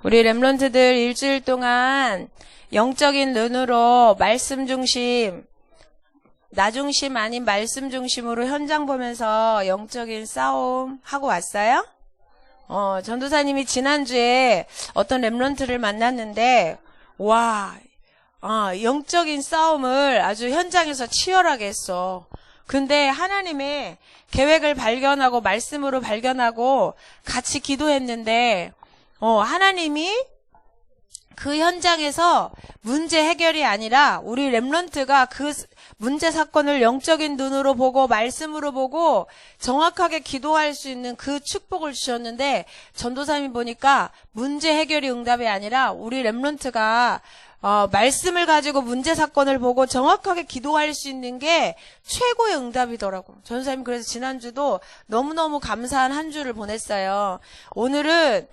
우리 렘넌트들 일주일 동안 영적인 눈으로 말씀 중심, 나 중심 아닌 말씀 중심으로 현장 보면서 영적인 싸움 하고 왔어요? 전도사님이 지난주에 어떤 렘넌트를 만났는데, 와, 영적인 싸움을 아주 현장에서 치열하게 했어. 근데 하나님의 계획을 발견하고 말씀으로 발견하고 같이 기도했는데, 하나님이 그 현장에서 문제 해결이 아니라 우리 렘넌트가 그 문제 사건을 영적인 눈으로 보고 말씀으로 보고 정확하게 기도할 수 있는 그 축복을 주셨는데, 전도사님이 보니까 문제 해결이 응답이 아니라 우리 렘넌트가 말씀을 가지고 문제 사건을 보고 정확하게 기도할 수 있는 게 최고의 응답이더라고. 전도사님 그래서 지난주도 너무너무 감사한 한 주를 보냈어요. 오늘은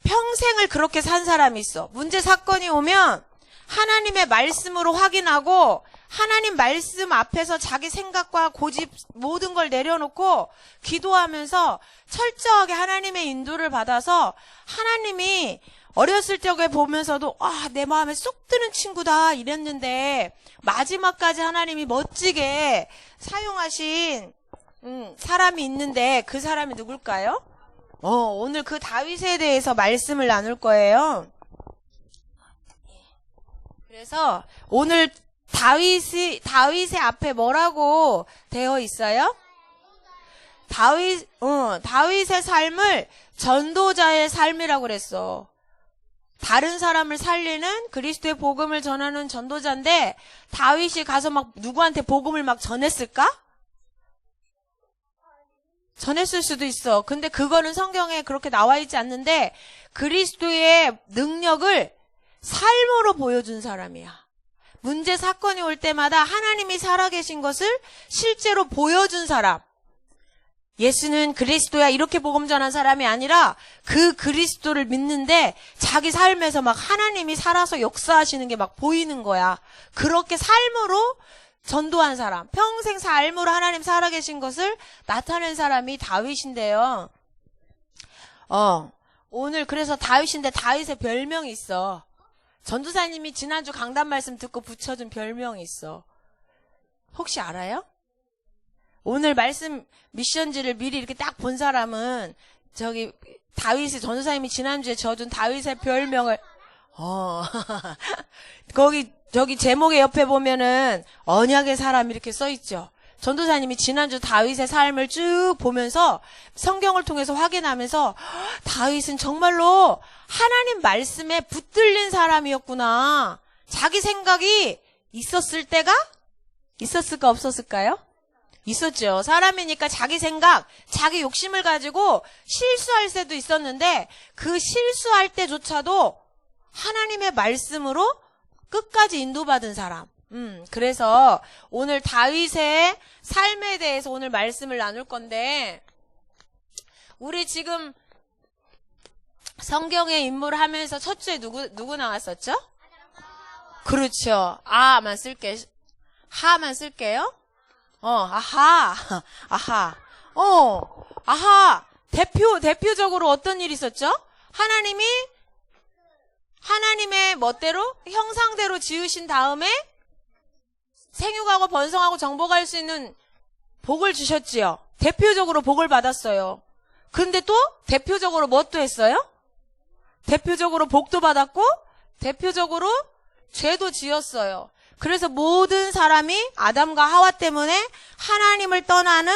평생을 그렇게 산 사람이 있어. 문제 사건이 오면 하나님의 말씀으로 확인하고 하나님 말씀 앞에서 자기 생각과 고집 모든 걸 내려놓고 기도하면서 철저하게 하나님의 인도를 받아서 하나님이 어렸을 적에 보면서도 내 마음에 쏙 드는 친구다 이랬는데 마지막까지 하나님이 멋지게 사용하신 사람이 있는데 그 사람이 누굴까요? 오늘 그 다윗에 대해서 말씀을 나눌 거예요. 그래서 오늘 다윗의 앞에 뭐라고 되어 있어요? 다윗의 삶을 전도자의 삶이라고 그랬어. 다른 사람을 살리는 그리스도의 복음을 전하는 전도자인데 다윗이 가서 막 누구한테 복음을 막 전했을까? 전했을 수도 있어. 근데 그거는 성경에 그렇게 나와 있지 않는데 그리스도의 능력을 삶으로 보여준 사람이야. 문제 사건이 올 때마다 하나님이 살아계신 것을 실제로 보여준 사람. 예수는 그리스도야 이렇게 복음 전한 사람이 아니라 그 그리스도를 믿는데 자기 삶에서 막 하나님이 살아서 역사하시는 게 막 보이는 거야. 그렇게 삶으로 전도한 사람, 평생 삶으로 하나님 살아계신 것을 나타낸 사람이 다윗인데요. 오늘 그래서 다윗인데 다윗의 별명이 있어. 전도사님이 지난주 강단 말씀 듣고 붙여준 별명이 있어. 혹시 알아요? 오늘 말씀 미션지를 미리 이렇게 딱 본 사람은 다윗이 전도사님이 지난주에 저준 다윗의 별명을 저기 제목의 옆에 보면은 언약의 사람 이렇게 써있죠. 전도사님이 지난주 다윗의 삶을 쭉 보면서 성경을 통해서 확인하면서 다윗은 정말로 하나님 말씀에 붙들린 사람이었구나. 자기 생각이 있었을 때가 있었을까 없었을까요? 있었죠. 사람이니까 자기 생각, 자기 욕심을 가지고 실수할 때도 있었는데 그 실수할 때조차도 하나님의 말씀으로 끝까지 인도받은 사람. 그래서 오늘 다윗의 삶에 대해서 오늘 말씀을 나눌 건데, 우리 지금 성경의 인물을 하면서 첫 주에 누구 나왔었죠? 그렇죠. 하만 쓸게요. 대표적으로 어떤 일이 있었죠? 하나님의 멋대로 형상대로 지으신 다음에 생육하고 번성하고 정복할 수 있는 복을 주셨지요. 대표적으로 복을 받았어요. 근데 또 대표적으로 뭣도 했어요? 대표적으로 복도 받았고 대표적으로 죄도 지었어요. 그래서 모든 사람이 아담과 하와 때문에 하나님을 떠나는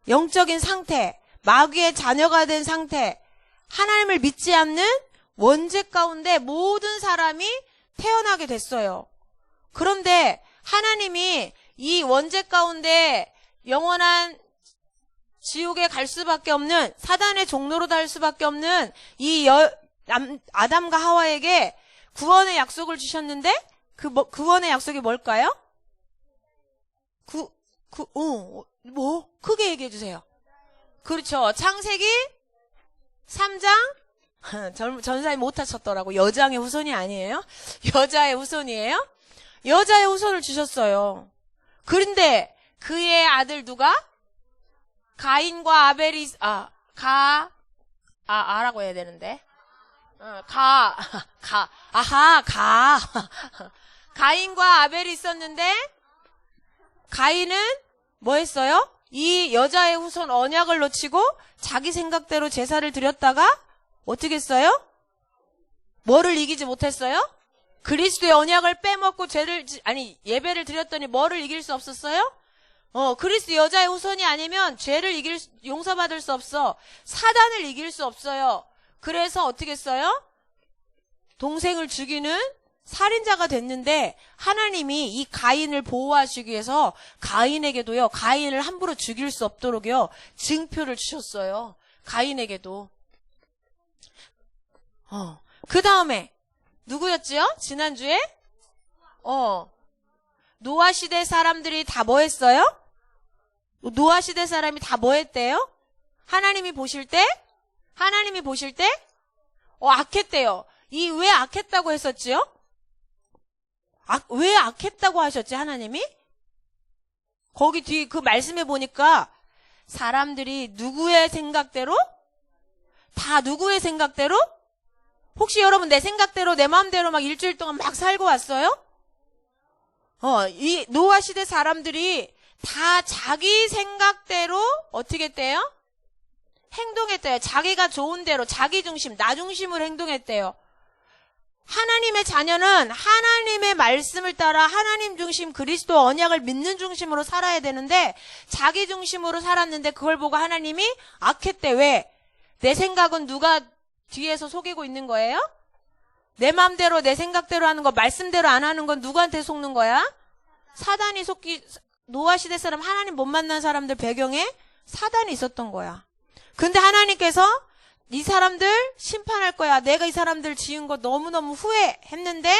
영적인 상태, 마귀의 자녀가 된 상태, 하나님을 믿지 않는 원죄 가운데 모든 사람이 태어나게 됐어요. 그런데 하나님이 이 원죄 가운데 영원한 지옥에 갈 수밖에 없는, 사단의 종로로 달 수밖에 없는 이 아담과 하와에게 구원의 약속을 주셨는데 구원의 약속이 뭘까요? 크게 얘기해 주세요. 그렇죠. 창세기 3장 전사님 못 하셨더라고. 여장의 후손이 아니에요? 여자의 후손이에요? 여자의 후손을 주셨어요. 그런데 그의 아들 누가? 아라고 해야 되는데. 가인과 아벨이 있었는데, 가인은 뭐 했어요? 이 여자의 후손 언약을 놓치고 자기 생각대로 제사를 드렸다가 어떻게 했어요? 뭐를 이기지 못했어요? 그리스도의 언약을 빼먹고 예배를 드렸더니 뭐를 이길 수 없었어요? 그리스도 여자의 후손이 아니면 죄를 용서받을 수 없어. 사단을 이길 수 없어요. 그래서 어떻게 했어요? 동생을 죽이는 살인자가 됐는데 하나님이 이 가인을 보호하시기 위해서 가인에게도요, 가인을 함부로 죽일 수 없도록요, 증표를 주셨어요. 가인에게도. 그 다음에 누구였지요? 지난주에? 노아 시대 사람들이 다 뭐 했어요? 노아 시대 사람이 다 뭐 했대요? 하나님이 보실 때? 악했대요. 왜 악했다고 했었지요? 왜 악했다고 하셨지, 하나님이? 거기 뒤 그 말씀에 보니까 사람들이 누구의 생각대로? 다 누구의 생각대로? 혹시 여러분 내 생각대로 내 마음대로 막 일주일 동안 막 살고 왔어요? 이 노아 시대 사람들이 다 자기 생각대로 어떻게 했대요? 행동했대요. 자기가 좋은 대로, 자기 중심, 나 중심으로 행동했대요. 하나님의 자녀는 하나님의 말씀을 따라 하나님 중심, 그리스도 언약을 믿는 중심으로 살아야 되는데 자기 중심으로 살았는데 그걸 보고 하나님이 악했대. 왜? 내 생각은 누가 뒤에서 속이고 있는 거예요? 내 마음대로 내 생각대로 하는 거, 말씀대로 안 하는 건 누구한테 속는 거야? 사단이 노아 시대 사람, 하나님 못 만난 사람들 배경에 사단이 있었던 거야. 근데 하나님께서 이 사람들 심판할 거야. 내가 이 사람들 지은 거 너무너무 후회했는데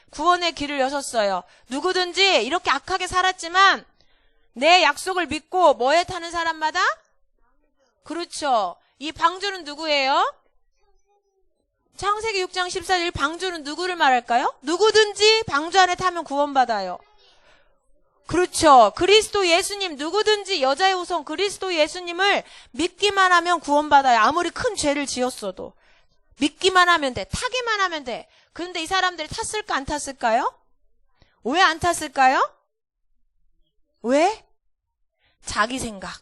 구원의 길을 여셨어요. 누구든지 이렇게 악하게 살았지만 내 약속을 믿고 뭐에 타는 사람마다? 그렇죠. 이 방주는 누구예요? 창세기 6장 14절 방주는 누구를 말할까요? 누구든지 방주 안에 타면 구원받아요. 그렇죠. 그리스도 예수님, 누구든지 여자의 후손 그리스도 예수님을 믿기만 하면 구원받아요. 아무리 큰 죄를 지었어도. 믿기만 하면 돼. 타기만 하면 돼. 그런데 이 사람들이 탔을까 안 탔을까요? 왜 안 탔을까요? 왜? 자기 생각.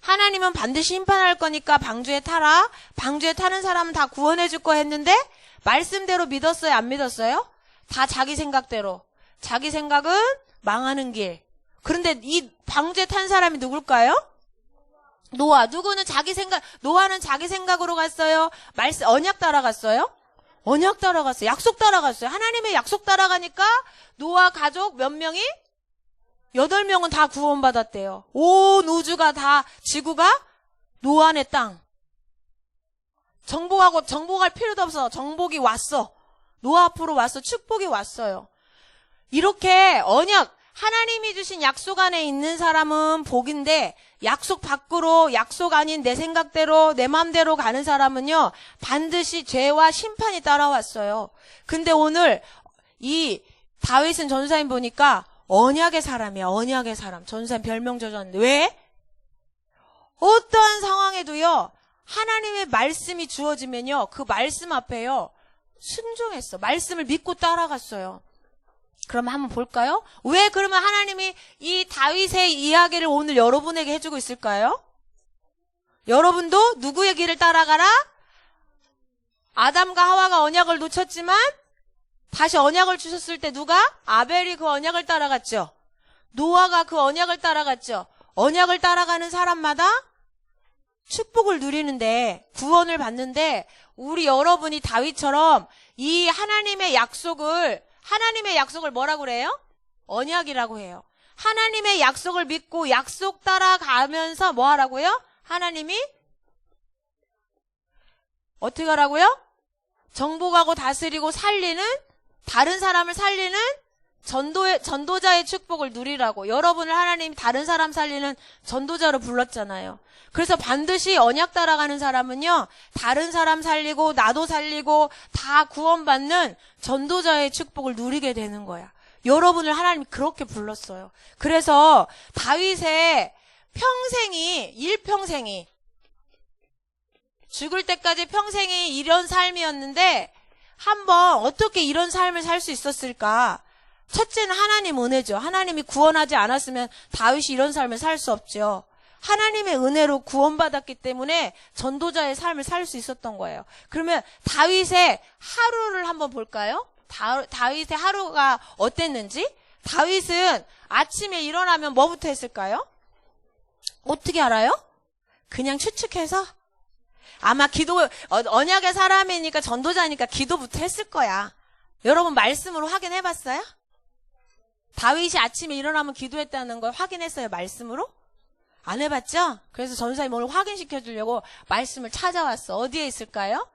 하나님은 반드시 심판할 거니까 방주에 타라. 방주에 타는 사람은 다 구원해 줄 거 했는데 말씀대로 믿었어요? 안 믿었어요? 다 자기 생각대로. 자기 생각은 망하는 길. 그런데 이 방주에 탄 사람이 누굴까요? 노아. 누구는 자기 생각, 노아는 자기 생각으로 갔어요? 언약 따라갔어요? 언약 따라갔어요. 약속 따라갔어요. 하나님의 약속 따라가니까 노아 가족 몇 명이? 8명은 다 구원받았대요. 온 우주가 다, 지구가 노아네 땅. 정복할 필요도 없어. 정복이 왔어. 노아 앞으로 왔어. 축복이 왔어요. 이렇게 언약, 하나님이 주신 약속 안에 있는 사람은 복인데 약속 밖으로, 약속 아닌 내 생각대로 내 마음대로 가는 사람은요 반드시 죄와 심판이 따라왔어요. 근데 오늘 이 다윗은 전사님 보니까 언약의 사람이야. 언약의 사람. 전사님 별명 줘줬는데 왜? 어떠한 상황에도요 하나님의 말씀이 주어지면요 그 말씀 앞에요 순종했어. 말씀을 믿고 따라갔어요. 그러면 한번 볼까요? 왜 그러면 하나님이 이 다윗의 이야기를 오늘 여러분에게 해주고 있을까요? 여러분도 누구의 길을 따라가라? 아담과 하와가 언약을 놓쳤지만 다시 언약을 주셨을 때 누가? 아벨이 그 언약을 따라갔죠. 노아가 그 언약을 따라갔죠. 언약을 따라가는 사람마다 축복을 누리는데, 구원을 받는데 우리 여러분이 다윗처럼 이 하나님의 약속을 뭐라고 그래요? 언약이라고 해요. 하나님의 약속을 믿고 약속 따라가면서 뭐 하라고요? 하나님이 어떻게 하라고요? 정복하고 다스리고 살리는, 다른 사람을 살리는 전도자의 축복을 누리라고. 여러분을 하나님이 다른 사람 살리는 전도자로 불렀잖아요. 그래서 반드시 언약 따라가는 사람은요 다른 사람 살리고 나도 살리고 다 구원받는 전도자의 축복을 누리게 되는 거야. 여러분을 하나님이 그렇게 불렀어요. 그래서 다윗의 일평생이 죽을 때까지 평생이 이런 삶이었는데 한번 어떻게 이런 삶을 살 수 있었을까? 첫째는 하나님 은혜죠. 하나님이 구원하지 않았으면 다윗이 이런 삶을 살 수 없죠. 하나님의 은혜로 구원받았기 때문에 전도자의 삶을 살 수 있었던 거예요. 그러면 다윗의 하루를 한번 볼까요? 다윗의 하루가 어땠는지? 다윗은 아침에 일어나면 뭐부터 했을까요? 어떻게 알아요? 그냥 추측해서? 아마 언약의 사람이니까 전도자니까 기도부터 했을 거야. 여러분 말씀으로 확인해봤어요? 다윗이 아침에 일어나면 기도했다는 걸 확인했어요, 말씀으로? 안 해봤죠? 그래서 전사님 오늘 확인시켜 주려고 말씀을 찾아왔어. 어디에 있을까요?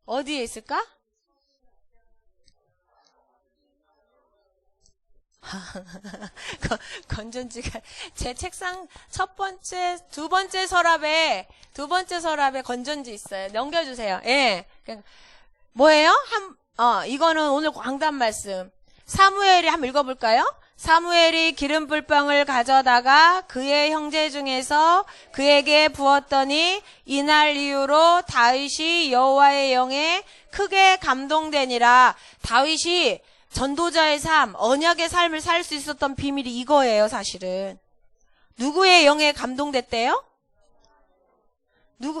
어디에 있을까? 건전지가 제 책상 두 번째 서랍에 건전지 있어요. 넘겨주세요. 예. 뭐예요? 이거는 오늘 광담 말씀. 사무엘이 한번 읽어볼까요? 사무엘이 기름불병을 가져다가 그의 형제 중에서 그에게 부었더니 이날 이후로 다윗이 여호와의 영에 크게 감동되니라. 다윗이 전도자의 삶, 언약의 삶을 살 수 있었던 비밀이 이거예요, 사실은. 누구의 영에 감동됐대요?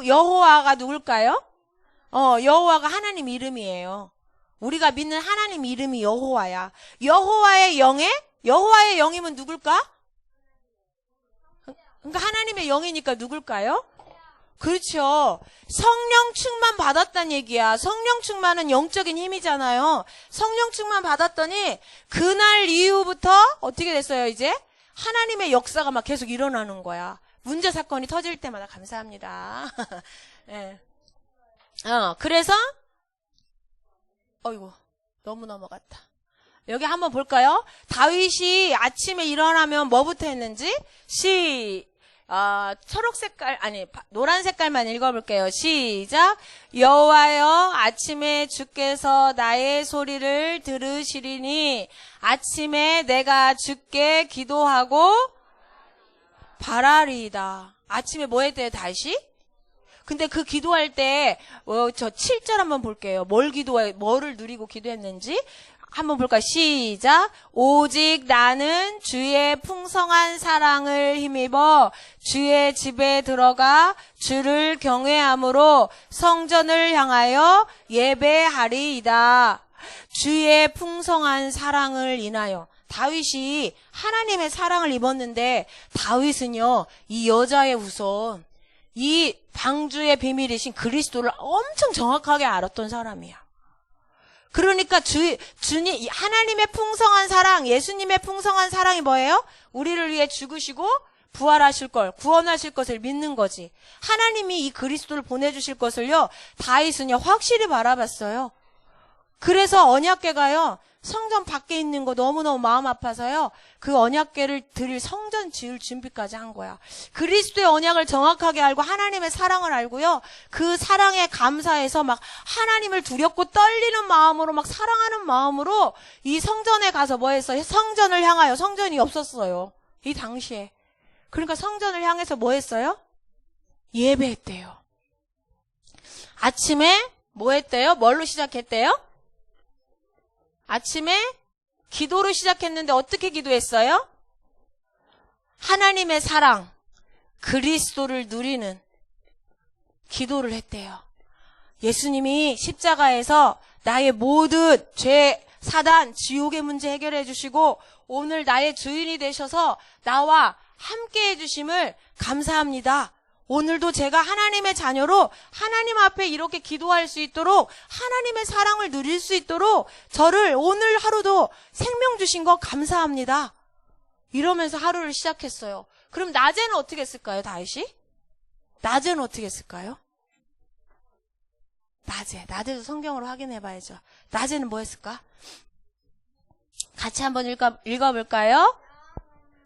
여호와가 누굴까요? 여호와가 하나님 이름이에요. 우리가 믿는 하나님 이름이 여호와야. 여호와의 영이면 누굴까? 그러니까 하나님의 영이니까 누굴까요? 그렇죠. 성령 충만 받았다는 얘기야. 성령 충만은 영적인 힘이잖아요. 성령 충만 받았더니 그날 이후부터 어떻게 됐어요, 이제? 하나님의 역사가 막 계속 일어나는 거야. 문제 사건이 터질 때마다 감사합니다. 네. 그래서 어이구, 너무 넘어갔다. 여기 한번 볼까요? 다윗이 아침에 일어나면 뭐부터 했는지? 초록 색깔, 노란 색깔만 읽어볼게요. 시작. 여호와여, 아침에 주께서 나의 소리를 들으시리니 아침에 내가 주께 기도하고 바라리이다. 아침에 뭐 했대요, 다윗이? 근데 그 기도할 때, 저 7절 한번 볼게요. 뭐를 누리고 기도했는지. 한번 볼까요? 시작. 오직 나는 주의 풍성한 사랑을 힘입어 주의 집에 들어가 주를 경외함으로 성전을 향하여 예배하리이다. 주의 풍성한 사랑을 인하여. 다윗이 하나님의 사랑을 입었는데 다윗은요, 이 여자의 후손, 이 방주의 비밀이신 그리스도를 엄청 정확하게 알았던 사람이야. 그러니까 주님, 하나님의 풍성한 사랑, 예수님의 풍성한 사랑이 뭐예요? 우리를 위해 죽으시고 부활하실 걸, 구원하실 것을 믿는 거지. 하나님이 이 그리스도를 보내주실 것을요, 다윗은요, 확실히 바라봤어요. 그래서 언약궤가요, 성전 밖에 있는 거 너무너무 마음 아파서요, 그 언약궤를 드릴 성전 지을 준비까지 한 거야. 그리스도의 언약을 정확하게 알고 하나님의 사랑을 알고요, 그 사랑에 감사해서 막 하나님을 두렵고 떨리는 마음으로 막 사랑하는 마음으로 이 성전에 가서 뭐 했어요? 성전을 향하여. 성전이 없었어요, 이 당시에. 그러니까 성전을 향해서 뭐 했어요? 예배했대요. 아침에 뭐 했대요? 뭘로 시작했대요? 아침에 기도로 시작했는데 어떻게 기도했어요? 하나님의 사랑, 그리스도를 누리는 기도를 했대요. 예수님이 십자가에서 나의 모든 죄, 사단, 지옥의 문제 해결해 주시고 오늘 나의 주인이 되셔서 나와 함께 해주심을 감사합니다. 오늘도 제가 하나님의 자녀로 하나님 앞에 이렇게 기도할 수 있도록 하나님의 사랑을 누릴 수 있도록 저를 오늘 하루도 생명 주신 거 감사합니다. 이러면서 하루를 시작했어요. 그럼 낮에는 어떻게 했을까요, 다윗이? 낮에는 어떻게 했을까요? 낮에도 성경으로 확인해 봐야죠. 낮에는 뭐 했을까? 같이 한번 읽어볼까요?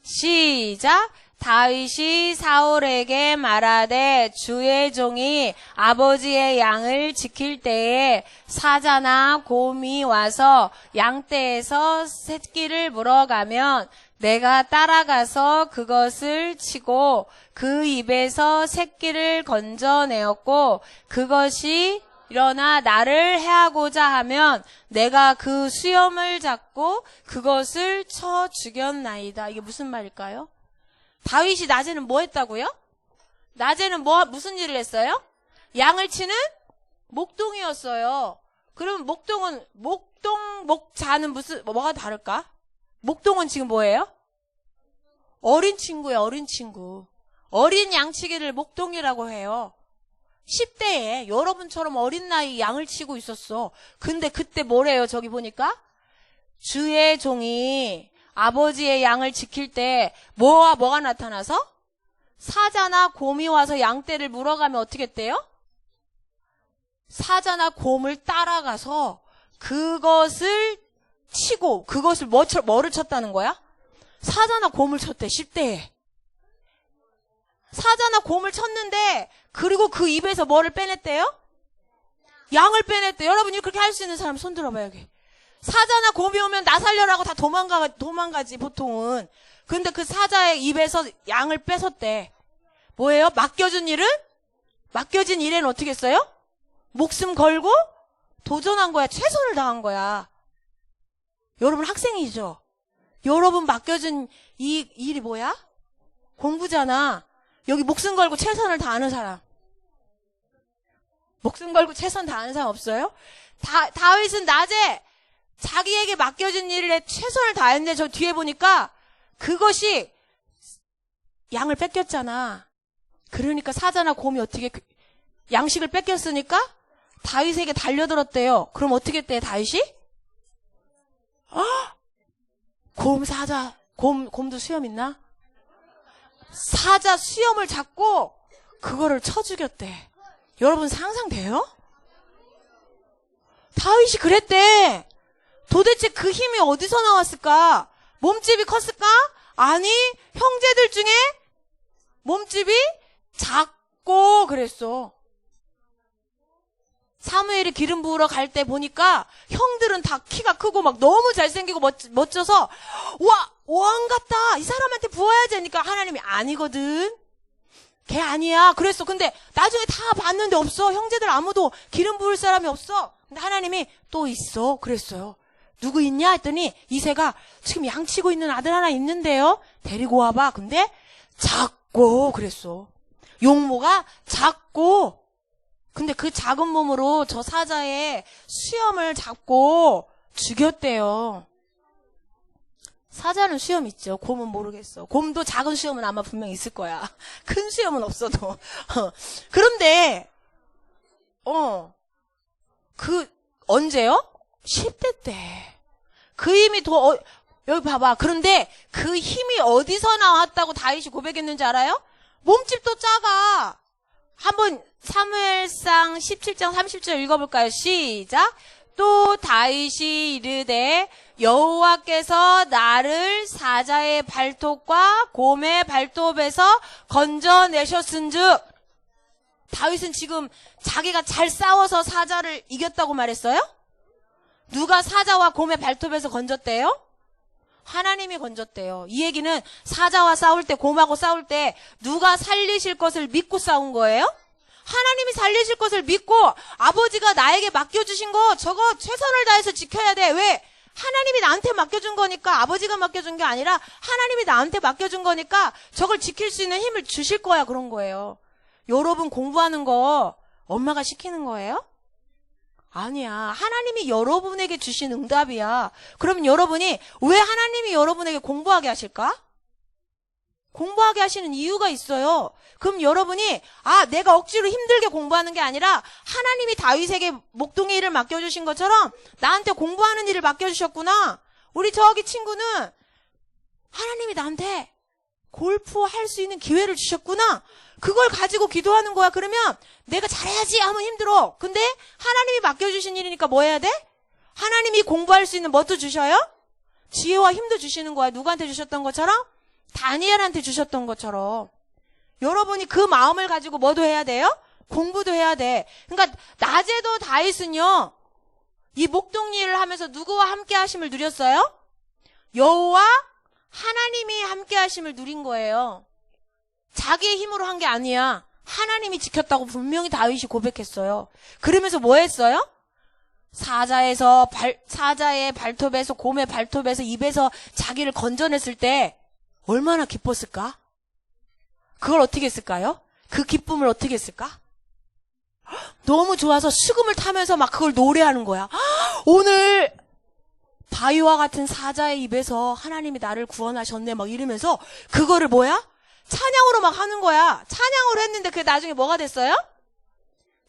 시작. 다윗이 사울에게 말하되 주의 종이 아버지의 양을 지킬 때에 사자나 곰이 와서 양떼에서 새끼를 물어가면 내가 따라가서 그것을 치고 그 입에서 새끼를 건져내었고 그것이 일어나 나를 해하고자 하면 내가 그 수염을 잡고 그것을 쳐 죽였나이다. 이게 무슨 말일까요? 다윗이 낮에는 뭐 했다고요? 낮에는 무슨 일을 했어요? 양을 치는 목동이었어요. 그럼 목자는 뭐가 다를까? 목동은 지금 뭐예요? 어린 친구예요, 어린 친구. 어린 양치기를 목동이라고 해요. 10대에 여러분처럼 어린 나이 양을 치고 있었어. 근데 그때 뭐래요? 저기 보니까 주의 종이 아버지의 양을 지킬 때 뭐가 나타나서? 사자나 곰이 와서 양떼를 물어가면 어떻게 했대요? 사자나 곰을 따라가서 그것을 치고 그것을 뭐를 쳤다는 거야? 사자나 곰을 쳤대. 10대에. 사자나 곰을 쳤는데 그리고 그 입에서 뭐를 빼냈대요? 양을 빼냈대. 여러분이 그렇게 할 수 있는 사람 손 들어봐요. 여기. 사자나 곰이 오면 나 살려라고 다 도망가지 보통은. 근데 그 사자의 입에서 양을 뺏었대. 뭐예요? 맡겨진 일에는 어떻게 했어요? 목숨 걸고 도전한 거야. 최선을 다한 거야. 여러분 학생이죠? 여러분 맡겨진 이 일이 뭐야? 공부잖아. 여기 목숨 걸고 최선을 다하는 사람. 목숨 걸고 최선 다하는 사람 없어요? 다윗은 낮에 자기에게 맡겨진 일에 최선을 다했는데 저 뒤에 보니까 그것이 양을 뺏겼잖아. 그러니까 사자나 곰이 어떻게 양식을 뺏겼으니까 다윗에게 달려들었대요. 그럼 어떻게 했대 다윗이? 곰도 수염 있나? 사자 수염을 잡고 그거를 쳐 죽였대. 여러분 상상돼요? 다윗이 그랬대. 도대체 그 힘이 어디서 나왔을까? 몸집이 컸을까? 아니, 형제들 중에 몸집이 작고 그랬어. 사무엘이 기름 부으러 갈 때 보니까 형들은 다 키가 크고 막 너무 잘생기고 멋져서 와, 왕 같다. 이 사람한테 부어야지 하니까 하나님이 아니거든. 걔 아니야. 그랬어. 근데 나중에 다 봤는데 없어. 형제들 아무도 기름 부을 사람이 없어. 근데 하나님이 또 있어. 그랬어요. 누구 있냐 했더니 이새가 지금 양치고 있는 아들 하나 있는데요. 데리고 와봐. 근데 작고 그랬어. 용모가 작고. 근데 그 작은 몸으로 저 사자의 수염을 잡고 죽였대요. 사자는 수염 있죠. 곰은 모르겠어. 곰도 작은 수염은 아마 분명히 있을 거야. 큰 수염은 없어도. 그런데 언제요? 10대 때. 그 힘이 여기 봐봐. 그런데 그 힘이 어디서 나왔다고 다윗이 고백했는지 알아요? 몸집도 작아. 한번 사무엘상 17장 30절 읽어볼까요? 시작. 또 다윗이 이르되 여호와께서 나를 사자의 발톱과 곰의 발톱에서 건져내셨은즉. 다윗은 지금 자기가 잘 싸워서 사자를 이겼다고 말했어요? 누가 사자와 곰의 발톱에서 건졌대요? 하나님이 건졌대요. 이 얘기는 사자와 싸울 때, 곰하고 싸울 때 누가 살리실 것을 믿고 싸운 거예요? 하나님이 살리실 것을 믿고 아버지가 나에게 맡겨주신 거 저거 최선을 다해서 지켜야 돼. 왜? 하나님이 나한테 맡겨준 거니까. 아버지가 맡겨준 게 아니라 하나님이 나한테 맡겨준 거니까 저걸 지킬 수 있는 힘을 주실 거야. 그런 거예요. 여러분 공부하는 거 엄마가 시키는 거예요? 아니야. 하나님이 여러분에게 주신 응답이야. 그럼 여러분이 왜 하나님이 여러분에게 공부하게 하실까? 공부하게 하시는 이유가 있어요. 그럼 여러분이 내가 억지로 힘들게 공부하는 게 아니라 하나님이 다윗에게 목동의 일을 맡겨주신 것처럼 나한테 공부하는 일을 맡겨주셨구나. 우리 저기 친구는 하나님이 나한테 골프 할 수 있는 기회를 주셨구나. 그걸 가지고 기도하는 거야. 그러면 내가 잘해야지 하면 힘들어. 근데 하나님이 맡겨주신 일이니까 뭐 해야 돼? 하나님이 공부할 수 있는 뭣도 주셔요? 지혜와 힘도 주시는 거야. 누구한테 주셨던 것처럼? 다니엘한테 주셨던 것처럼. 여러분이 그 마음을 가지고 뭐도 해야 돼요? 공부도 해야 돼. 그러니까 낮에도 다윗은요, 이 목동 일을 하면서 누구와 함께 하심을 누렸어요? 여호와 하나님이 함께 하심을 누린 거예요. 자기의 힘으로 한 게 아니야. 하나님이 지켰다고 분명히 다윗이 고백했어요. 그러면서 뭐 했어요? 사자의 발톱에서, 곰의 발톱에서, 입에서 자기를 건져냈을 때 얼마나 기뻤을까? 그걸 어떻게 했을까요? 그 기쁨을 어떻게 했을까? 너무 좋아서 수금을 타면서 막 그걸 노래하는 거야. 오늘 바위와 같은 사자의 입에서 하나님이 나를 구원하셨네 막 이러면서 그거를 뭐야? 찬양으로 막 하는 거야. 찬양으로 했는데 그게 나중에 뭐가 됐어요?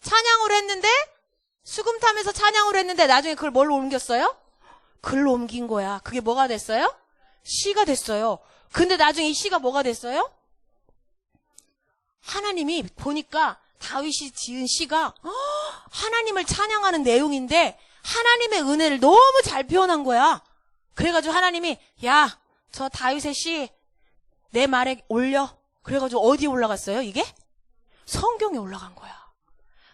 찬양으로 했는데 수금 타면서 찬양으로 했는데 나중에 그걸 뭘로 옮겼어요? 글로 옮긴 거야. 그게 뭐가 됐어요? 시가 됐어요. 근데 나중에 이 시가 뭐가 됐어요? 하나님이 보니까 다윗이 지은 시가 하나님을 찬양하는 내용인데 하나님의 은혜를 너무 잘 표현한 거야. 그래가지고 하나님이 야, 저 다윗의 시 내 말에 올려. 그래가지고 어디에 올라갔어요? 이게? 성경에 올라간 거야.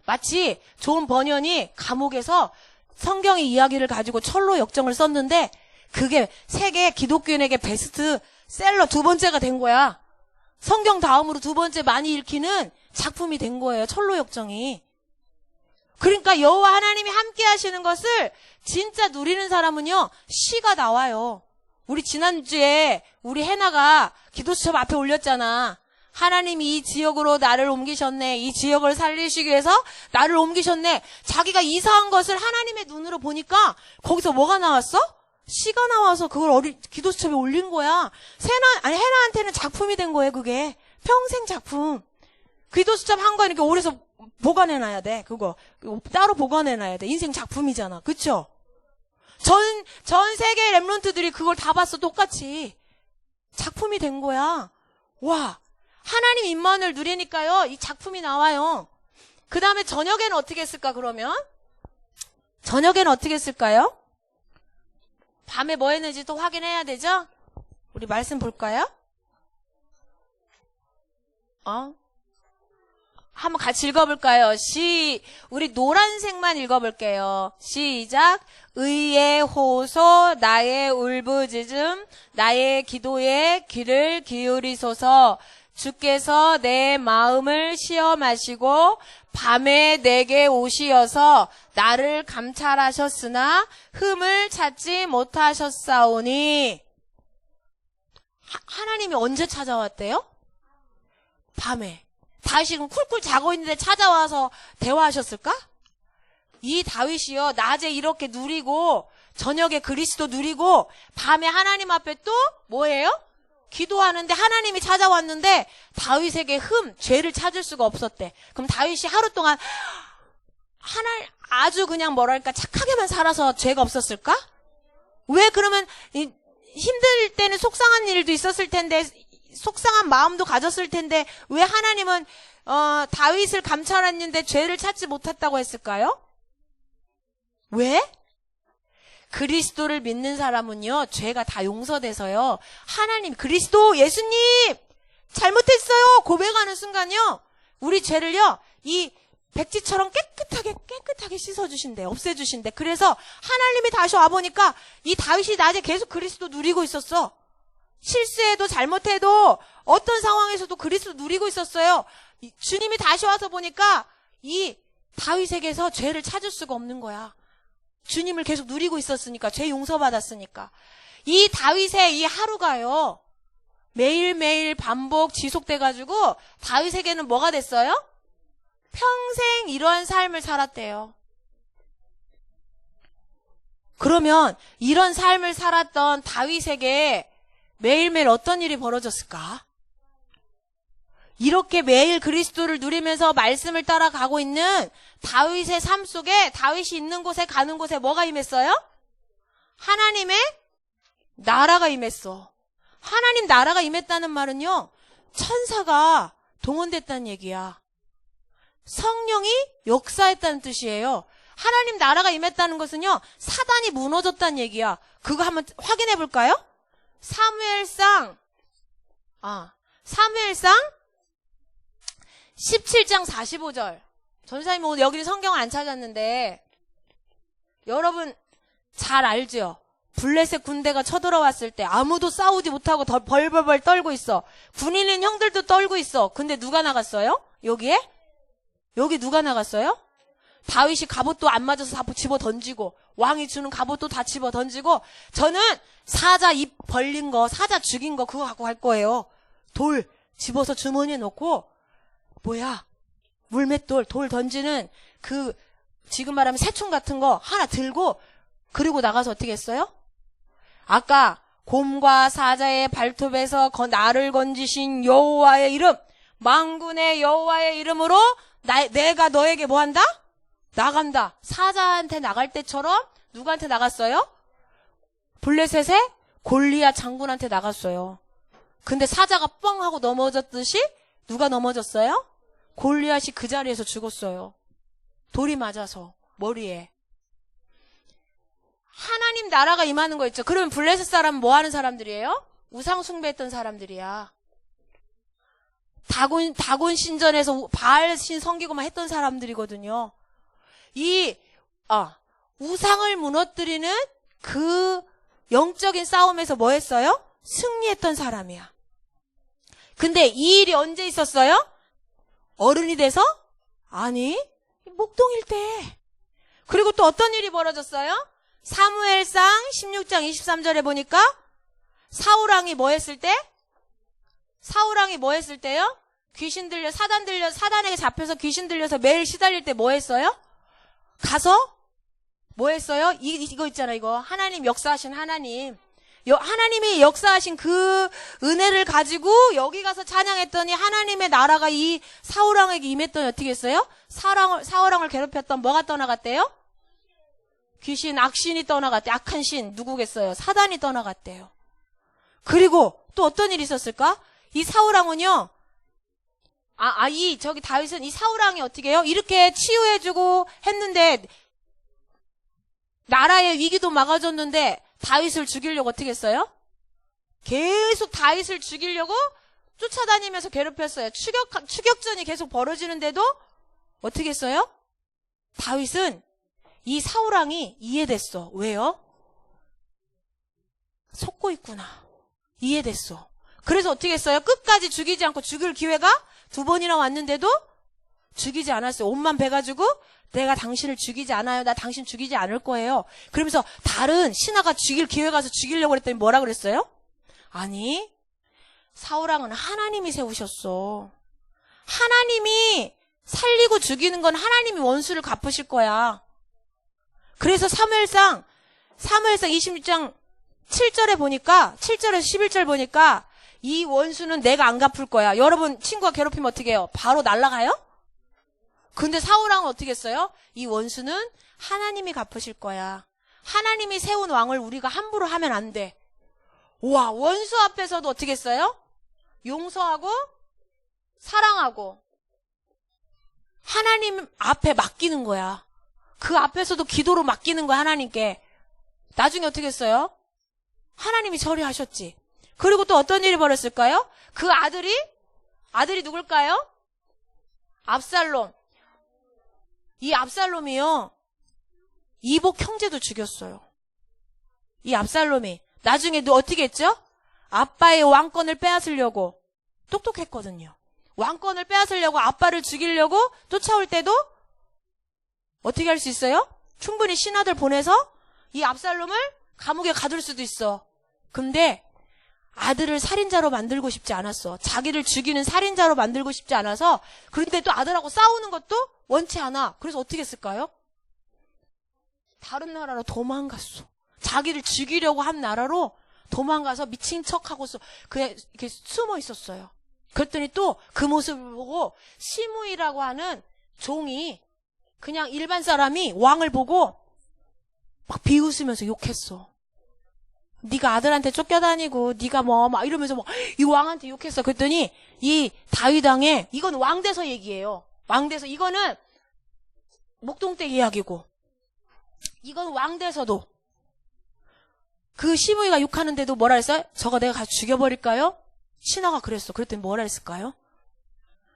마치 존 버년이 감옥에서 성경의 이야기를 가지고 철로 역정을 썼는데 그게 세계 기독교인에게 베스트셀러 2번째가 된 거야. 성경 다음으로 2번째 많이 읽히는 작품이 된 거예요. 철로 역정이. 그러니까 여호와 하나님이 함께 하시는 것을 진짜 누리는 사람은요. 시가 나와요. 우리 지난주에 우리 해나가 기도수첩 앞에 올렸잖아. 하나님이 이 지역으로 나를 옮기셨네. 이 지역을 살리시기 위해서 나를 옮기셨네. 자기가 이사한 것을 하나님의 눈으로 보니까 거기서 뭐가 나왔어? 시가 나와서 그걸 기도수첩에 올린 거야. 해나한테는 작품이 된 거예요, 그게. 평생 작품. 기도수첩 한 거 이렇게 오래서 보관해놔야 돼, 그거. 따로 보관해놔야 돼. 인생 작품이잖아. 그쵸? 전 세계 렘넌트들이 그걸 다 봤어, 똑같이. 작품이 된 거야. 와. 하나님 임만을 누리니까요, 이 작품이 나와요. 그 다음에 저녁에는 어떻게 했을까, 그러면? 저녁에는 어떻게 했을까요? 밤에 뭐 했는지 또 확인해야 되죠? 우리 말씀 볼까요? 한번 같이 읽어볼까요? 우리 노란색만 읽어볼게요. 시작. 의의 호소, 나의 울부짖음, 나의 기도에 귀를 기울이소서. 주께서 내 마음을 시험하시고 밤에 내게 오시어서 나를 감찰하셨으나 흠을 찾지 못하셨사오니. 하나님이 언제 찾아왔대요? 밤에. 다윗이 쿨쿨 자고 있는데 찾아와서 대화하셨을까? 이 다윗이요, 낮에 이렇게 누리고 저녁에 그리스도 누리고 밤에 하나님 앞에 또 뭐예요? 기도하는데 하나님이 찾아왔는데 다윗에게 죄를 찾을 수가 없었대. 그럼 다윗이 하루 동안 아주 그냥 뭐랄까 착하게만 살아서 죄가 없었을까? 왜 그러면 힘들 때는 속상한 일도 있었을 텐데 속상한 마음도 가졌을 텐데 왜 하나님은 다윗을 감찰했는데 죄를 찾지 못했다고 했을까요? 왜? 그리스도를 믿는 사람은요, 죄가 다 용서돼서요, 하나님, 그리스도, 예수님, 잘못했어요! 고백하는 순간요, 우리 죄를요, 이 백지처럼 깨끗하게 씻어주신대, 없애주신대. 그래서 하나님이 다시 와보니까 이 다윗이 낮에 계속 그리스도 누리고 있었어. 실수해도 잘못해도 어떤 상황에서도 그리스도 누리고 있었어요. 주님이 다시 와서 보니까 이 다윗에게서 죄를 찾을 수가 없는 거야. 주님을 계속 누리고 있었으니까, 죄 용서받았으니까. 이 다윗의 이 하루가요, 매일매일 반복 지속돼가지고 다윗에게는 뭐가 됐어요? 평생 이러한 삶을 살았대요. 그러면 이런 삶을 살았던 다윗에게 매일매일 어떤 일이 벌어졌을까? 이렇게 매일 그리스도를 누리면서 말씀을 따라가고 있는 다윗의 삶 속에, 다윗이 있는 곳에 가는 곳에 뭐가 임했어요? 하나님의 나라가 임했어. 하나님 나라가 임했다는 말은요, 천사가 동원됐다는 얘기야. 성령이 역사했다는 뜻이에요. 하나님 나라가 임했다는 것은요, 사단이 무너졌다는 얘기야. 그거 한번 확인해 볼까요? 사무엘상 17장 45절. 전사님 오늘 여기는 성경을 안 찾았는데 여러분 잘 알죠? 블레셋 군대가 쳐들어왔을 때 아무도 싸우지 못하고 벌벌벌 떨고 있어. 군인인 형들도 떨고 있어. 근데 누가 나갔어요? 여기에? 여기 누가 나갔어요? 다윗이 갑옷도 안 맞아서 다 집어 던지고, 왕이 주는 갑옷도 다 집어 던지고, 저는 사자 입 벌린 거, 사자 죽인 거 그거 갖고 갈 거예요. 돌 집어서 주머니에 넣고, 물맷돌, 돌 던지는 그 지금 말하면 새총 같은 거 하나 들고, 그리고 나가서 어떻게 했어요? 아까 곰과 사자의 발톱에서 나를 건지신 여호와의 이름, 만군의 여호와의 이름으로 내가 너에게 뭐 한다? 나간다. 사자한테 나갈 때처럼 누구한테 나갔어요? 블레셋의 골리앗 장군한테 나갔어요. 근데 사자가 뻥 하고 넘어졌듯이 누가 넘어졌어요? 골리앗이 그 자리에서 죽었어요. 돌이 맞아서 머리에. 하나님 나라가 임하는 거 있죠. 그러면 블레셋 사람은 뭐 하는 사람들이에요? 우상 숭배했던 사람들이야. 다곤 신전에서 바알 신 섬기고만 했던 사람들이거든요. 우상을 무너뜨리는 그 영적인 싸움에서 뭐 했어요? 승리했던 사람이야. 근데 이 일이 언제 있었어요? 어른이 돼서? 아니, 목동일 때. 그리고 또 어떤 일이 벌어졌어요? 사무엘상 16장 23절에 보니까 사울왕이 뭐 했을 때? 사울왕이 뭐 했을 때요? 사단에게 잡혀서 귀신 들려서 매일 시달릴 때 뭐 했어요? 가서 뭐 했어요? 이거 있잖아, 이거. 하나님 역사하신 하나님. 하나님이 역사하신 그 은혜를 가지고 여기 가서 찬양했더니 하나님의 나라가 이 사울왕에게 임했더니 어떻게 했어요? 사울왕을 괴롭혔던 뭐가 떠나갔대요? 귀신, 악신이 떠나갔대. 악한 신 누구겠어요? 사단이 떠나갔대요. 그리고 또 어떤 일이 있었을까? 이 사울왕은요. 다윗은 이 사울왕이 어떻게 해요? 이렇게 치유해주고 했는데 나라의 위기도 막아줬는데 다윗을 죽이려고 어떻게 했어요? 계속 다윗을 죽이려고 쫓아다니면서 괴롭혔어요. 추격전이 계속 벌어지는데도 어떻게 했어요? 다윗은 이 사울왕이 이해됐어. 왜요? 속고 있구나. 이해됐어. 그래서 어떻게 했어요? 끝까지 죽이지 않고 죽일 기회가 2번이나 왔는데도 죽이지 않았어요. 옷만 베가지고 내가 당신을 죽이지 않아요. 나 당신 죽이지 않을 거예요. 그러면서 다른 신하가 죽일 기회 가서 죽이려고 그랬더니 뭐라 그랬어요? 아니, 사울왕은 하나님이 세우셨어. 하나님이 살리고 죽이는 건 하나님이 원수를 갚으실 거야. 그래서 사무엘상 26장 7절에 보니까 7절에서 11절 보니까 이 원수는 내가 안 갚을 거야. 여러분 친구가 괴롭히면 어떻게 해요? 바로 날아가요? 근데 사울왕은 어떻게 했어요? 이 원수는 하나님이 갚으실 거야. 하나님이 세운 왕을 우리가 함부로 하면 안 돼. 와, 원수 앞에서도 어떻게 했어요? 용서하고 사랑하고 하나님 앞에 맡기는 거야. 그 앞에서도 기도로 맡기는 거야, 하나님께. 나중에 어떻게 했어요? 하나님이 처리하셨지. 그리고 또 어떤 일이 벌었을까요? 그 아들이 누굴까요? 압살롬. 이 압살롬이요, 이복 형제도 죽였어요. 이 압살롬이. 나중에 어떻게 했죠? 아빠의 왕권을 빼앗으려고 똑똑했거든요. 왕권을 빼앗으려고 아빠를 죽이려고 쫓아올 때도 어떻게 할 수 있어요? 충분히 신하들 보내서 이 압살롬을 감옥에 가둘 수도 있어. 근데 아들을 살인자로 만들고 싶지 않았어. 자기를 죽이는 살인자로 만들고 싶지 않아서. 그런데 또 아들하고 싸우는 것도 원치 않아. 그래서 어떻게 했을까요? 다른 나라로 도망갔어. 자기를 죽이려고 한 나라로 도망가서 미친 척하고 그냥 이렇게 숨어 있었어요. 그랬더니 또 그 모습을 보고 시므이라고 하는 종이, 그냥 일반 사람이 왕을 보고 막 비웃으면서 욕했어. 네가 아들한테 쫓겨다니고 네가 막 이러면서 이 왕한테 욕했어. 그랬더니 이 다윗 왕의, 이건 왕돼서 얘기예요. 왕돼서. 이거는 목동 때 이야기고, 이건 왕돼서도 그 시므이가 욕하는데도 뭐라 했어요? 저거 내가 가서 죽여버릴까요? 신하가 그랬어. 그랬더니 뭐라 했을까요?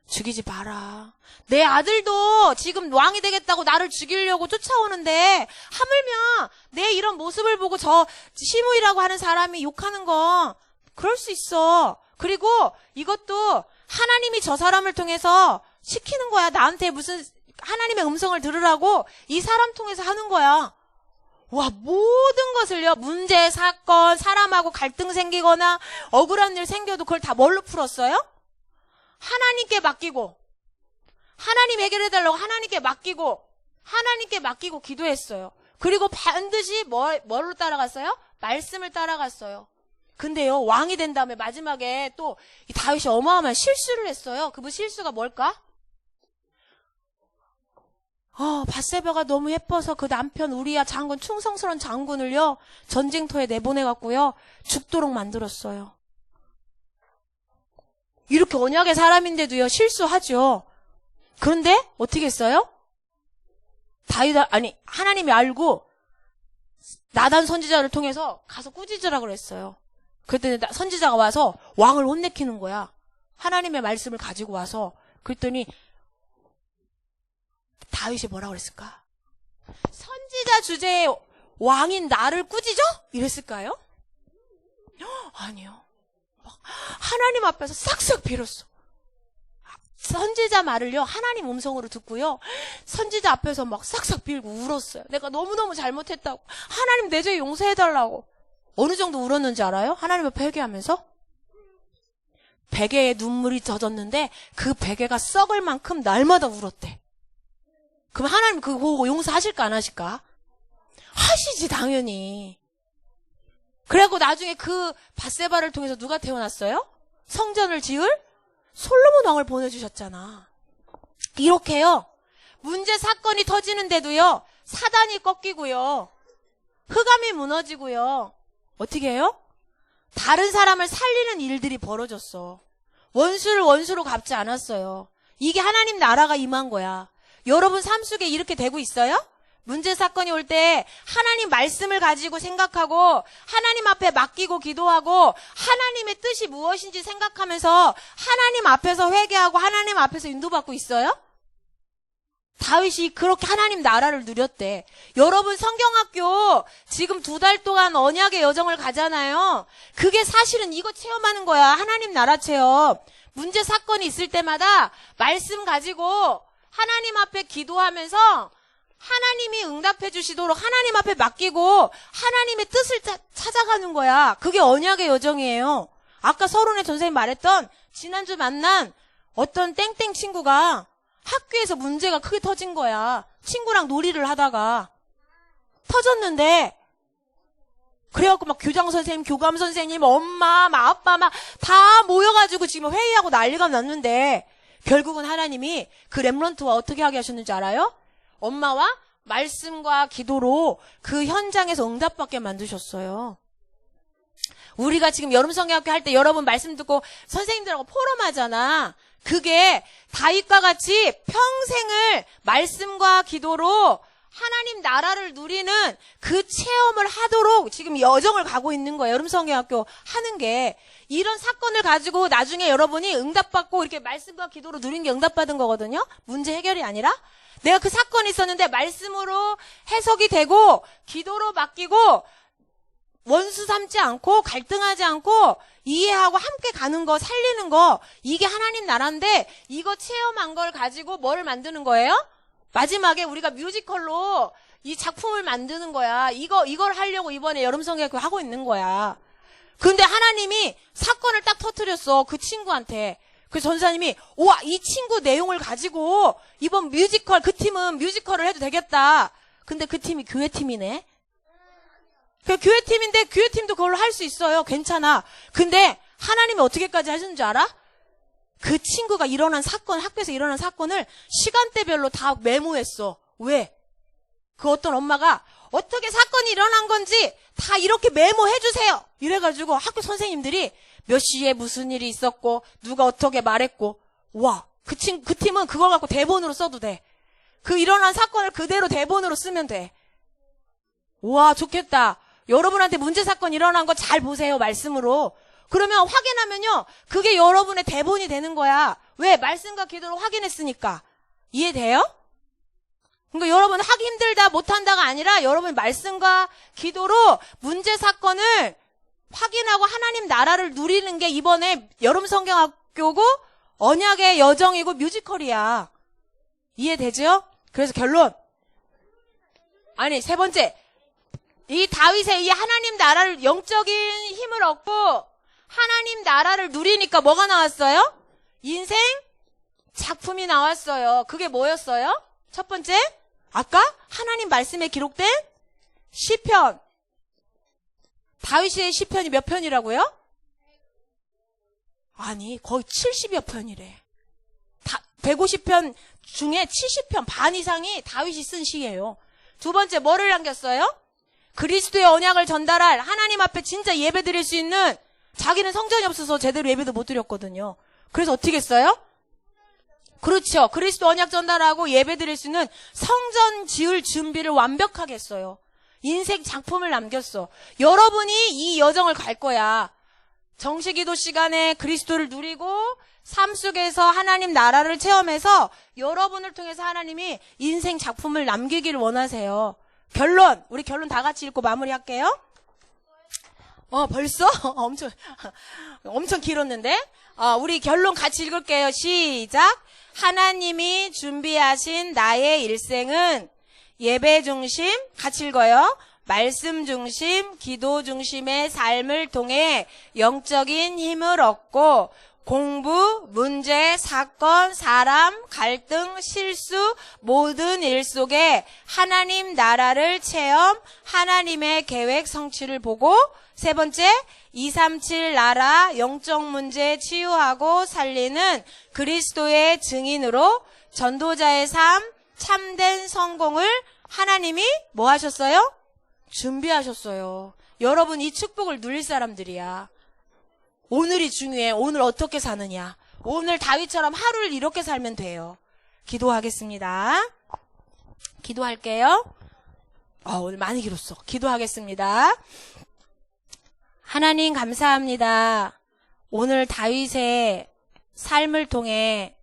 죽이지 마라. 내 아들도 지금 왕이 되겠다고 나를 죽이려고 쫓아오는데 하물며 내 이런 모습을 보고 저 시므이라고 하는 사람이 욕하는 거 그럴 수 있어. 그리고 이것도 하나님이 저 사람을 통해서 시키는 거야. 나한테 무슨 하나님의 음성을 들으라고 이 사람 통해서 하는 거야. 와, 모든 것을요, 문제, 사건, 사람하고 갈등 생기거나 억울한 일 생겨도 그걸 다 뭘로 풀었어요? 하나님께 맡기고, 하나님 해결해달라고 하나님께 맡기고 기도했어요. 그리고 반드시 뭘로 따라갔어요? 말씀을 따라갔어요. 근데요, 왕이 된 다음에 마지막에 또 이 다윗이 어마어마한 실수를 했어요. 그 실수가 뭘까? 밧세바가 너무 예뻐서 그 남편 우리야 장군, 충성스러운 장군을요, 전쟁터에 내보내갖고요, 죽도록 만들었어요. 이렇게 언약의 사람인데도요, 실수하죠. 그런데 어떻게 했어요? 하나님이 알고 나단 선지자를 통해서 가서 꾸짖으라 그랬어요. 그랬더니 선지자가 와서 왕을 혼내키는 거야. 하나님의 말씀을 가지고 와서. 그랬더니 다윗이 뭐라고 그랬을까? 선지자 주제에 왕인 나를 꾸짖어? 이랬을까요? 아니요. 하나님 앞에서 싹싹 빌었어. 선지자 말을요, 하나님 음성으로 듣고요, 선지자 앞에서 막 싹싹 빌고 울었어요. 내가 너무너무 잘못했다고. 하나님 내 죄 용서해달라고. 어느 정도 울었는지 알아요? 하나님 앞에 회개하면서? 베개에 눈물이 젖었는데 그 베개가 썩을 만큼 날마다 울었대. 그럼 하나님 그거 보고 용서하실까 안 하실까? 하시지, 당연히. 그래갖고 나중에 그 밧세바를 통해서 누가 태어났어요? 성전을 지을 솔로몬 왕을 보내주셨잖아. 이렇게요, 문제 사건이 터지는데도요, 사단이 꺾이고요, 흑암이 무너지고요, 어떻게 해요? 다른 사람을 살리는 일들이 벌어졌어. 원수를 원수로 갚지 않았어요. 이게 하나님 나라가 임한 거야. 여러분 삶 속에 이렇게 되고 있어요? 문제 사건이 올 때 하나님 말씀을 가지고 생각하고 하나님 앞에 맡기고 기도하고 하나님의 뜻이 무엇인지 생각하면서 하나님 앞에서 회개하고 하나님 앞에서 인도받고 있어요? 다윗이 그렇게 하나님 나라를 누렸대. 여러분 성경학교 지금 2달 동안 언약의 여정을 가잖아요. 그게 사실은 이거 체험하는 거야. 하나님 나라 체험. 문제 사건이 있을 때마다 말씀 가지고 하나님 앞에 기도하면서 하나님이 응답해 주시도록 하나님 앞에 맡기고 하나님의 뜻을 찾아가는 거야. 그게 언약의 여정이에요. 아까 서론에 전생님 말했던 지난주 만난 어떤 땡땡 친구가 학교에서 문제가 크게 터진 거야. 친구랑 놀이를 하다가 터졌는데, 그래갖고 막 교장 선생님, 교감 선생님, 엄마, 아빠 다 모여가지고 지금 회의하고 난리가 났는데, 결국은 하나님이 그 렘넌트와 어떻게 하게 하셨는지 알아요? 엄마와 말씀과 기도로 그 현장에서 응답받게 만드셨어요. 우리가 지금 여름성경학교 할 때 여러분 말씀 듣고 선생님들하고 포럼하잖아. 그게 다윗과 같이 평생을 말씀과 기도로 하나님 나라를 누리는 그 체험을 하도록 지금 여정을 가고 있는 거예요. 여름성경학교 하는 게. 이런 사건을 가지고 나중에 여러분이 응답받고 이렇게 말씀과 기도로 누린 게 응답받은 거거든요. 문제 해결이 아니라. 내가 그 사건이 있었는데 말씀으로 해석이 되고 기도로 맡기고 원수 삼지 않고 갈등하지 않고 이해하고 함께 가는 거, 살리는 거, 이게 하나님 나라인데 이거 체험한 걸 가지고 뭐를 만드는 거예요? 마지막에 우리가 뮤지컬로 이 작품을 만드는 거야. 이걸 하려고 이번에 여름성경학교 하고 있는 거야. 근데 하나님이 사건을 딱 터뜨렸어. 그 친구한테. 그 전사님이 우와, 이 친구 내용을 가지고 이번 뮤지컬, 그 팀은 뮤지컬을 해도 되겠다. 근데 그 팀이 교회팀이네. 그 교회팀인데 교회팀도 그걸로 할 수 있어요. 괜찮아. 근데 하나님이 어떻게까지 하셨는 줄 알아? 그 친구가 일어난 사건, 학교에서 일어난 사건을 시간대별로 다 메모했어. 왜? 그 어떤 엄마가 어떻게 사건이 일어난 건지 다 이렇게 메모해주세요. 이래가지고 학교 선생님들이 몇 시에 무슨 일이 있었고 누가 어떻게 말했고, 와, 그 팀은 그걸 갖고 대본으로 써도 돼. 그 일어난 사건을 그대로 대본으로 쓰면 돼. 와, 좋겠다. 여러분한테 문제 사건 일어난 거 잘 보세요. 말씀으로. 그러면 확인하면요, 그게 여러분의 대본이 되는 거야. 왜? 말씀과 기도로 확인했으니까. 이해돼요? 그러니까 여러분 하기 힘들다 못한다가 아니라 여러분 말씀과 기도로 문제 사건을 확인하고 하나님 나라를 누리는 게 이번에 여름 성경학교고 언약의 여정이고 뮤지컬이야. 이해되죠? 그래서 결론. 아니, 세 번째. 이 다윗의 이 하나님 나라를 영적인 힘을 얻고 하나님 나라를 누리니까 뭐가 나왔어요? 인생 작품이 나왔어요. 그게 뭐였어요? 첫 번째, 아까 하나님 말씀에 기록된 시편. 다윗의 시편이 몇 편이라고요? 아니, 거의 70여 편이래. 150편 중에 70편 반 이상이 다윗이 쓴 시예요. 두 번째, 뭐를 남겼어요? 그리스도의 언약을 전달할 하나님 앞에 진짜 예배 드릴 수 있는, 자기는 성전이 없어서 제대로 예배도 못 드렸거든요. 그래서 어떻게 했어요? 그렇죠. 그리스도 언약 전달하고 예배 드릴 수 있는 성전 지을 준비를 완벽하게 했어요. 인생 작품을 남겼어. 여러분이 이 여정을 갈 거야. 정시기도 시간에 그리스도를 누리고 삶 속에서 하나님 나라를 체험해서 여러분을 통해서 하나님이 인생 작품을 남기기를 원하세요. 결론, 우리 결론 다 같이 읽고 마무리할게요. 벌써? 엄청 길었는데? 우리 결론 같이 읽을게요. 시작. 하나님이 준비하신 나의 일생은 예배 중심, 같이 읽어요. 말씀 중심, 기도 중심의 삶을 통해 영적인 힘을 얻고 공부, 문제, 사건, 사람, 갈등, 실수, 모든 일 속에 하나님 나라를 체험, 하나님의 계획 성취를 보고, 세 번째, 237 나라 영적 문제 치유하고 살리는 그리스도의 증인으로 전도자의 삶, 참된 성공을 하나님이 뭐 하셨어요? 준비하셨어요. 여러분 이 축복을 누릴 사람들이야. 오늘이 중요해. 오늘 어떻게 사느냐. 오늘 다윗처럼 하루를 이렇게 살면 돼요. 기도하겠습니다. 기도할게요. 오늘 많이 길었어. 기도하겠습니다. 하나님 감사합니다. 오늘 다윗의 삶을 통해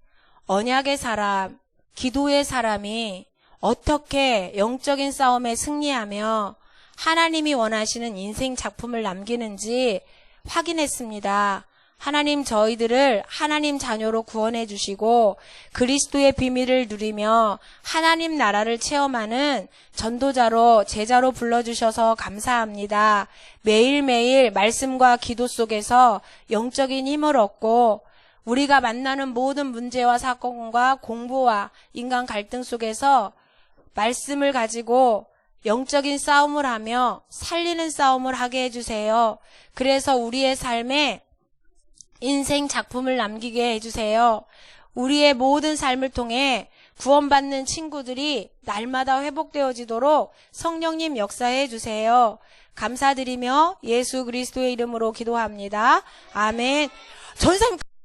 언약의 사람, 기도의 사람이 어떻게 영적인 싸움에 승리하며 하나님이 원하시는 인생 작품을 남기는지 확인했습니다. 하나님 저희들을 하나님 자녀로 구원해 주시고 그리스도의 비밀을 누리며 하나님 나라를 체험하는 전도자로 제자로 불러주셔서 감사합니다. 매일매일 말씀과 기도 속에서 영적인 힘을 얻고 우리가 만나는 모든 문제와 사건과 공부와 인간 갈등 속에서 말씀을 가지고 영적인 싸움을 하며 살리는 싸움을 하게 해주세요. 그래서 우리의 삶에 인생 작품을 남기게 해주세요. 우리의 모든 삶을 통해 구원받는 친구들이 날마다 회복되어지도록 성령님 역사해 주세요. 감사드리며 예수 그리스도의 이름으로 기도합니다. 아멘. 전사님